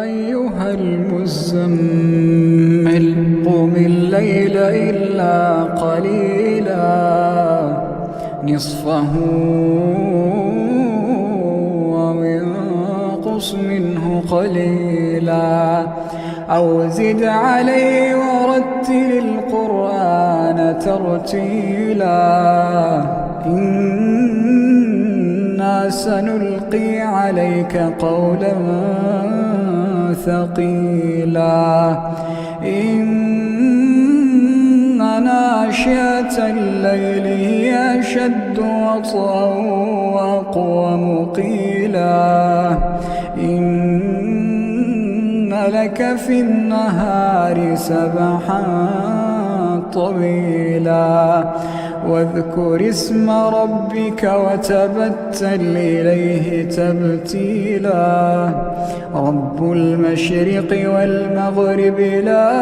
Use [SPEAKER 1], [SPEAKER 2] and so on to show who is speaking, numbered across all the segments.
[SPEAKER 1] أيها المزمل قم الليل إلا قليلا نصفه أو انقص منه قليلا أو زد عليه ورتل القرآن ترتيلا إنا سنلقي عليك قولا ثقيلا إن ناشئة الليل هي أشد وطئا وأقوم قيلا إن لك في النهار سبحا طويلا واذكر اسم ربك وتبتل إليه تبتيلا رب المشرق والمغرب لا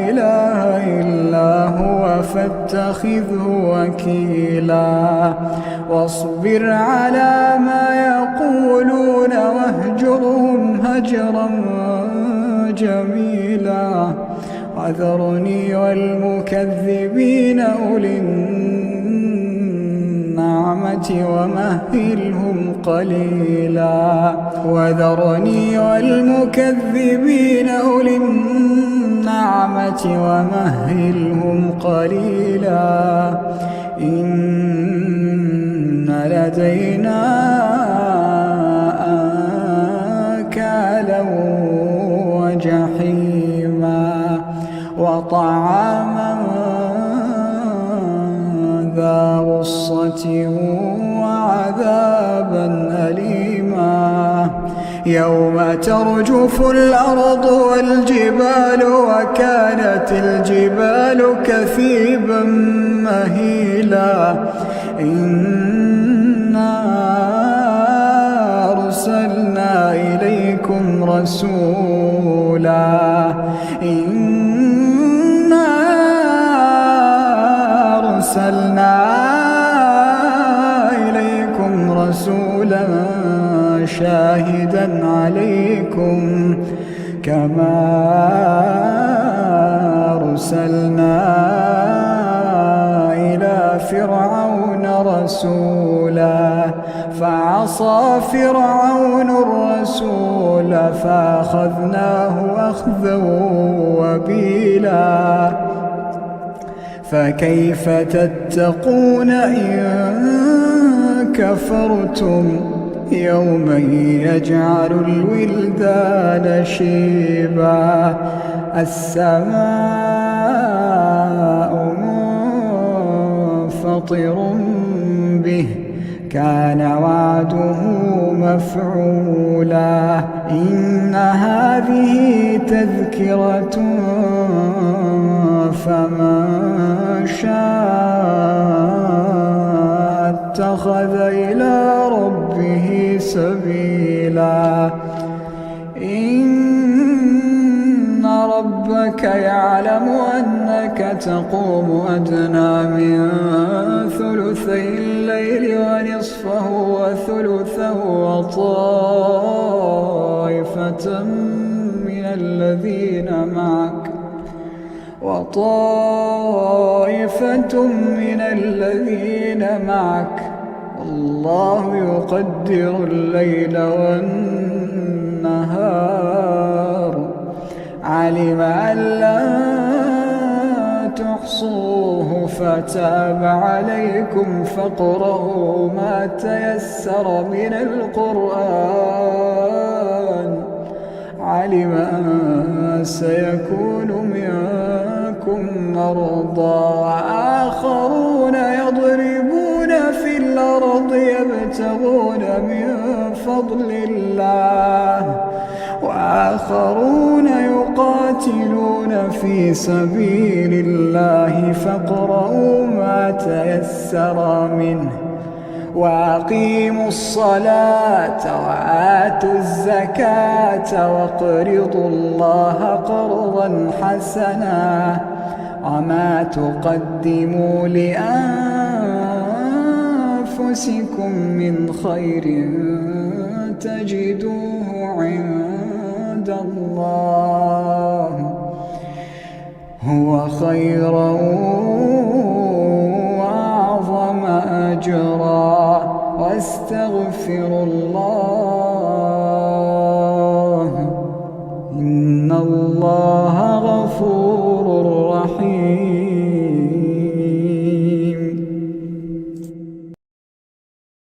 [SPEAKER 1] إله إلا هو فاتخذه وكيلا واصبر على ما يقولون واهجرهم هجرا جميلا وذرني والمكذبين أولي النعمة ومهلهم قليلا وذرني والمكذبين أولي النعمة ومهلهم قليلا إن لدينا أنكالا وجحيما وطعاما ذا غصة وعذابا أليما يوم ترجف الأرض والجبال وكانت الجبال كثيبا مهيلا إنا أرسلنا إليكم رسولا شاهدا عليكم كما أرسلنا إلى فرعون رسولا فعصى فرعون الرسول فأخذناه أخذا وبيلا فكيف تتقون إن كفرتم يوما يجعل الولدان شيبا السماء منفطر به كان وعده مفعولا إن هذه تذكرة فمن شاء اتخذ إلى ربه سبيلا إن ربك يعلم أنك تقوم أدنى من ثلثي الليل ونصفه وثلثه وطائفة من الذين معك الله يقدر الليل والنهار علم أن لا تحصوه فتاب عليكم فاقرؤوا ما تيسر من القرآن علم أن سيكون منكم مرضى وآخرون يضربون في الأرض يبتغون من فضل الله وآخرون يقاتلون في سبيل الله فاقرؤوا ما تيسر منه وأقيموا الصلاة وآتوا الزكاة واقرضوا الله قرضا حسنا وما تقدموا لأنفسكم من خير تجدوه عند الله هو خيرا وأعظم أجرا واستغفروا الله إن الله غفور رحيم.